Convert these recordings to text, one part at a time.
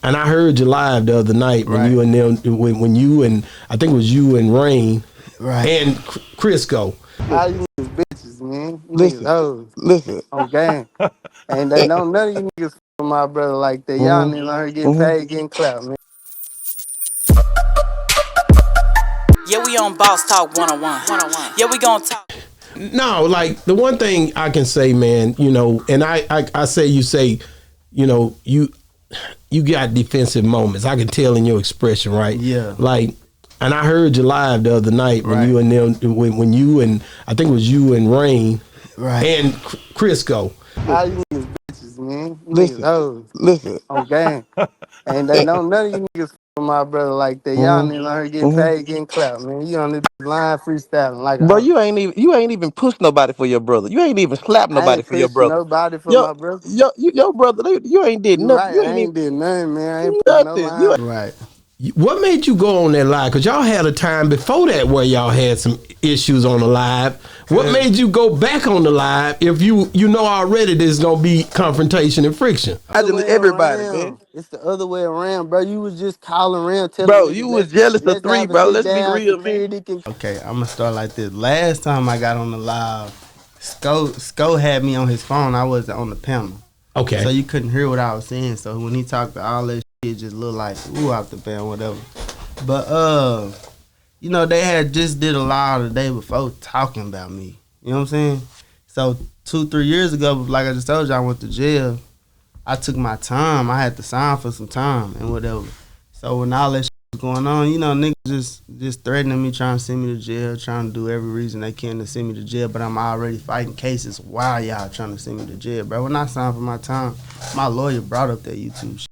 And I heard you live the other night when you and them, when you and I think it was you and Rain, and Crisco. All you niggas bitches, man. Listen, listen. On game. And they know none of you niggas for my brother like that. Y'all niggas out here getting paid, getting clapped, man. Yeah, we on Boss Talk 101. Yeah, we gonna talk. No, like the one thing I can say, man, you know, and I say, you know, you got defensive moments. I can tell in your expression, right? Yeah. Like, and I heard you live the other night when you and them, when you and I think it was you and Rain, and Crisco. All you niggas bitches, man. Listen. On game. And they know none of you niggas for my brother like that. Y'all niggas out here getting paid, getting clapped, man. You on this line freestyling like Bro, you ain't even pushed nobody for your brother. You ain't even slapped I nobody ain't for your pushing brother. nobody for my brother. Your brother, you ain't did You nothing. right, You I ain't ain't even did nothing, man. I ain't put no nothing. line. Right. What made you go on that live? Because y'all had a time before that where y'all had some issues on the live. What made you go back on the live if you know already there's going to be confrontation and friction? Everybody, man. It's the other way around, bro. You was just calling around, telling Bro, me you was jealous of 3, bro. Let's be real, man. Okay, I'm gonna start like this. Last time I got on the live, Sco had me on his phone. I wasn't on the panel. Okay. So you couldn't hear what I was saying. So when he talked to all that shit, it just looked like ooh out the band, whatever. But you know, they had just did a live the day before talking about me. You know what I'm saying? So 2-3 years ago, like I just told you, I went to jail. I took my time. I had to sign for some time and whatever. So when all that shit was going on, you know, niggas just threatening me, trying to send me to jail, trying to do every reason they can to send me to jail. But I'm already fighting cases while y'all trying to send me to jail, bro. When I signed for my time, my lawyer brought up that YouTube shit.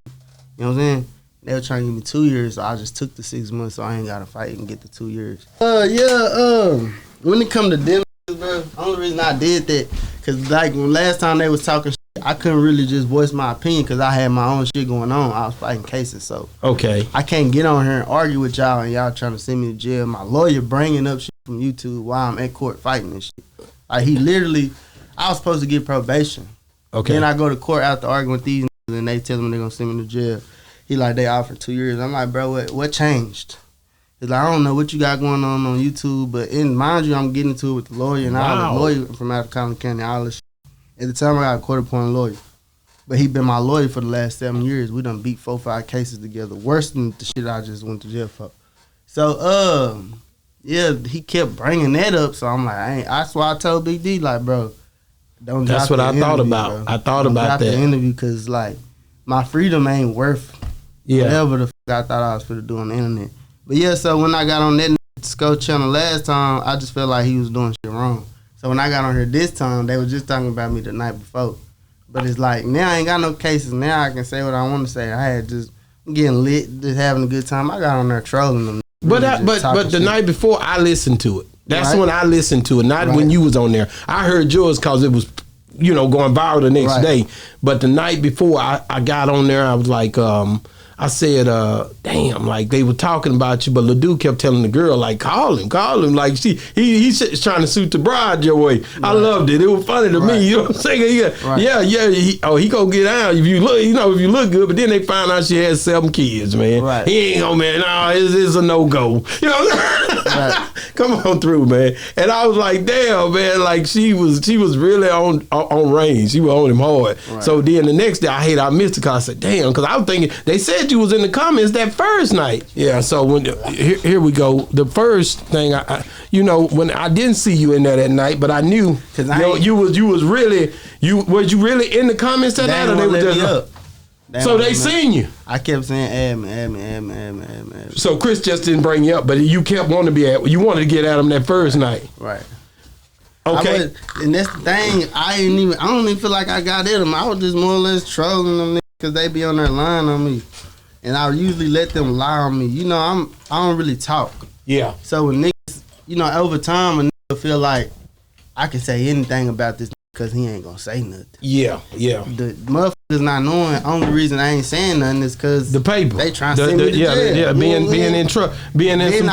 You know what I'm saying? They were trying to give me 2 years, so I just took the 6 months, so I ain't got to fight and get the 2 years. When it come to them, bro, only reason I did that, cause like when last time they was talking shit, I couldn't really just voice my opinion because I had my own shit going on. I was fighting cases, so I can't get on here and argue with y'all and y'all trying to send me to jail. My lawyer bringing up shit from YouTube while I'm at court fighting this shit. Like he literally, I was supposed to get probation. Okay. Then I go to court after arguing with these niggas and they tell me they're gonna send me to jail. He like, they offered 2 years. I'm like, bro, what changed? He's like, I don't know what you got going on YouTube, but mind you, I'm getting into it with the lawyer and all the lawyer from out of Collin County, all this shit. At the time, I got a quarter-point lawyer. But he been my lawyer for the last 7 years. We done beat 4-5 cases together, worse than the shit I just went to jail for. So, yeah, he kept bringing that up, so I'm like, that's why I told Big D, like, bro, don't drop That's what I thought about. Bro. I thought about that. The interview, because, like, my freedom ain't worth whatever the fuck I thought I was finna do on the internet. But yeah, so when I got on that Sco channel last time, I just felt like he was doing shit wrong. So when I got on here this time, they was just talking about me the night before. But it's like, now I ain't got no cases. Now I can say what I want to say. I had just getting lit, just having a good time. I got on there trolling them. But the night before, I listened to it. That's when I listened to it, not when you was on there. I heard yours because it was, you know, going viral the next day. But the night before, I got on there, I was like, I said, damn, like they were talking about you, but Ledoux kept telling the girl, like, call him, like he's trying to suit the bride your way. I loved it. It was funny to me. You know what I'm saying? He gonna get out if you look, if you look good. But then they found out she had 7 kids, man. He ain't gonna, man. No, it's a no go. You know, come on through, man. And I was like, damn, man, like she was really on range. She was on him hard. So then the next day, I missed it because I said, damn, because I was thinking they said you was in the comments that first night. Yeah, so when here we go. The first thing when I didn't see you in there that night, but I knew you was really in the comments that night, or they were just up. So they seen you. I kept saying add me. So Chris just didn't bring you up, but you kept wanting to be at. You wanted to get at him that first night. Right. Okay. And that's the thing. I don't even feel like I got at them. I was just more or less trolling them because they be on their line on me. And I usually let them lie on me. You know, I don't really talk. Yeah. So when niggas, over time, a nigga feel like I can say anything about this because he ain't gonna say nothing. Yeah. The motherfuckers not knowing. Only reason I ain't saying nothing is because the paper. They trying to send me to jail. Yeah, being in some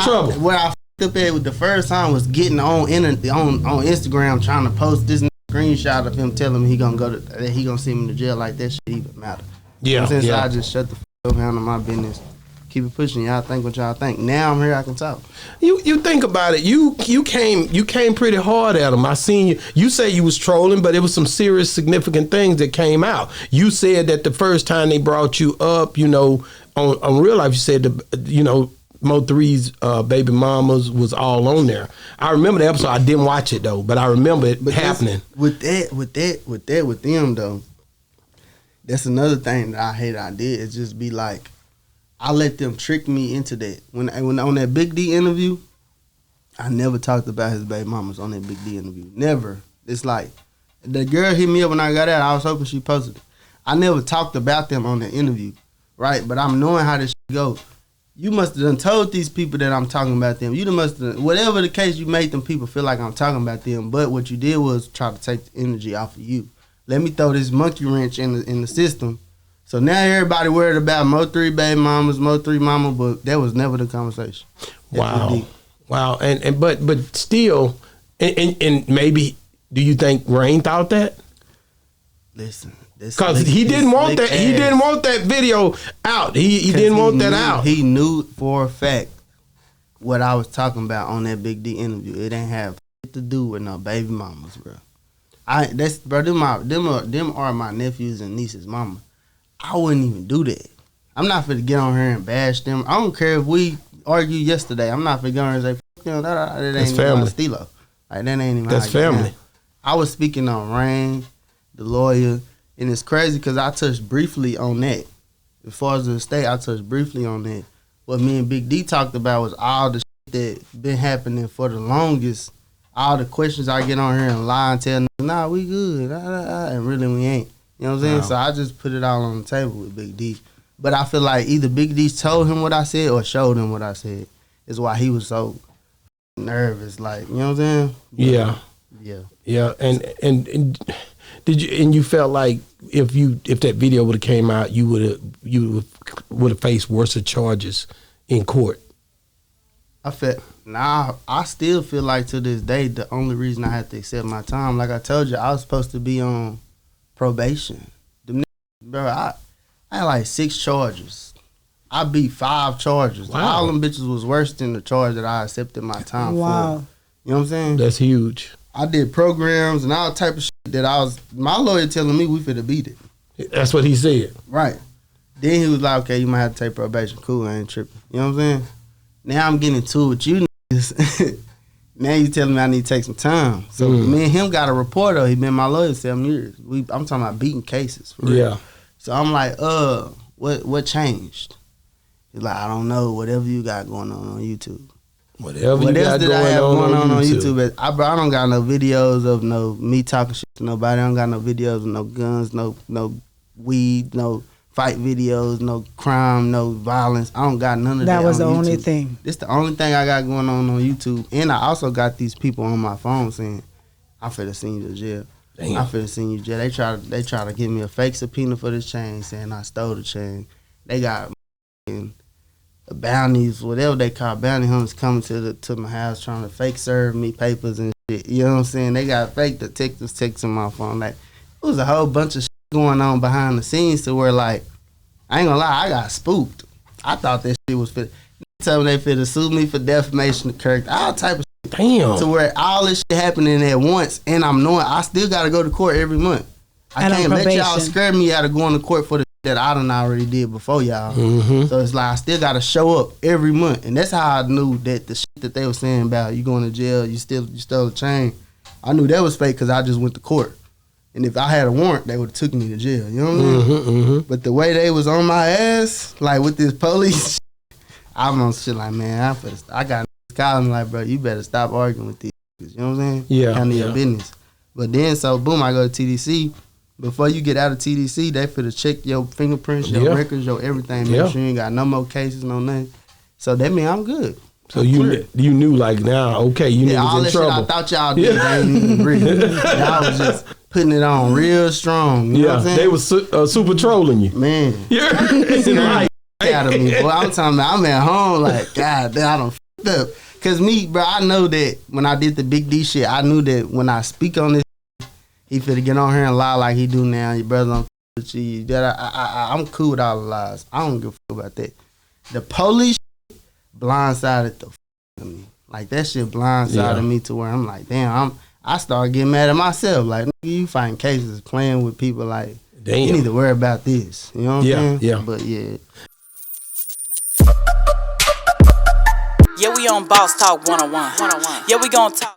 trouble. Where I fucked up at with the first time was getting on Instagram trying to post this screenshot of him telling me he gonna send me to jail. Like that shit even matter. Yeah. So I just shut the fuck handle my business. Keep it pushing. Y'all think what y'all think. Now I'm here. I can talk. You think about it. You came pretty hard at him. I seen you. You say you was trolling, but it was some serious, significant things that came out. You said that the first time they brought you up, on Real Life, you said Mo3's baby mamas was all on there. I remember the episode. I didn't watch it though, but I remember it happening. With them though, that's another thing that I hate. I did is just be like, I let them trick me into that. When on that Big D interview, I never talked about his baby mamas on that Big D interview. Never. It's like the girl hit me up when I got out. I was hoping she posted it. I never talked about them on the interview, right? But I'm knowing how this shit go. You must have done told these people that I'm talking about them. You must have, whatever the case, you made them people feel like I'm talking about them. But what you did was try to take the energy off of you. Let me throw this monkey wrench in the system. So now everybody worried about Mo3 baby mamas, Mo3 mama, but that was never the conversation. Wow. And but still, and maybe, do you think Rain thought that? Listen. Because he didn't want that. He didn't want that video out. He didn't want that out. He knew for a fact what I was talking about on that Big D interview. It ain't have shit to do with no baby mamas, bro. Them are my nephews and nieces' mama. I wouldn't even do that. I'm not finna get on here and bash them. I don't care if we argued yesterday. I'm not finna go on here and say, fuck them, that ain't That's even family. my stilo. Like, that ain't even That's family. I was speaking on Rain, the lawyer, and it's crazy because I touched briefly on that. As far as the estate, I touched briefly on that. What me and Big D talked about was all the shit that been happening for the longest. All the questions I get on here and lie and tell, nah, we good. And really we ain't. You know what I'm saying? Wow. So I just put it all on the table with Big D. But I feel like either Big D told him what I said or showed him what I said. Is why he was so nervous. Like, you know what I'm saying? Yeah. Yeah. And did you felt like if that video would have came out, you would have faced worse charges in court? I still feel like to this day the only reason I had to accept my time, like I told you, I was supposed to be on probation. Bro, I had like 6 charges. I beat 5 charges. Wow. All them bitches was worse than the charge that I accepted my time for. You know what I'm saying? That's huge. I did programs and all type of shit that my lawyer telling me we finna beat it. That's what he said. Right. Then he was like, okay, you might have to take probation. Cool, I ain't tripping. You know what I'm saying? Now I'm getting into it with you niggas. Now you telling me I need to take some time. So me and him got a report though. He been my lawyer 7 years. I'm talking about beating cases. For real. Yeah. So I'm like, what changed? He's like, I don't know. Whatever you got going on YouTube. What else did I have going on YouTube? I don't got no videos of me talking shit to nobody. I don't got no videos of no guns, no weed, no fight videos, no crime, no violence. I don't got none of that. That was the YouTube. only thing. This the only thing I got going on YouTube. And I also got these people on my phone saying, I'm finna send you to jail. Damn. I'm finna send you to jail. They try to give me a fake subpoena for this chain saying I stole the chain. They got bounties, whatever they call bounty hunters coming to my house trying to fake serve me papers and shit. You know what I'm saying? They got fake detectives texting my phone. Like, it was a whole bunch of shit going on behind the scenes to where, like, I ain't gonna lie, I got spooked. I thought that shit was fit. Tell me they finna sue me for defamation of character, all type of shit. Damn. To where all this shit happening at once, and I'm knowing I still gotta go to court every month. I can't let y'all scare me out of going to court for the that I done already did before y'all. Mm-hmm. So it's like I still gotta show up every month, and that's how I knew that the shit that they were saying about you going to jail, you stole the chain. I knew that was fake because I just went to court, and if I had a warrant, they would have took me to jail. You know what I mean? Mm-hmm. But the way they was on my ass, like with this police, I'm on shit like, man, I got calling me like, bro, you better stop arguing with these. You know what I'm saying? Yeah. Handle your business. But then so boom, I go to TDC. Before you get out of TDC, they finna check your fingerprints, your records, your everything. Make sure you ain't got no more cases, no nothing. So that mean I'm good. So you knew like now, okay, you niggas all in that trouble. Shit I thought y'all did, they ain't even real. Y'all was just putting it on real strong. You know what I'm saying? They was super trolling you. Man. Yeah. It's like out of me, boy. I'm talking about I'm at home like, God damn, I done fucked up. Cause me, bro, I know that when I did the Big D shit, I knew that when I speak on this, he finna get on here and lie like he do now. Your brother don't G, that I'm cool with all the lies. I don't give a fuck about that. The police blindsided the fuck out of me. Like, that shit blindsided me to where I'm like, damn, I start getting mad at myself. Like, nigga, you find cases playing with people like, damn. You need to worry about this. You know what I'm saying? Yeah. But yeah. Yeah, we on Boss Talk 101. Yeah, we gonna talk.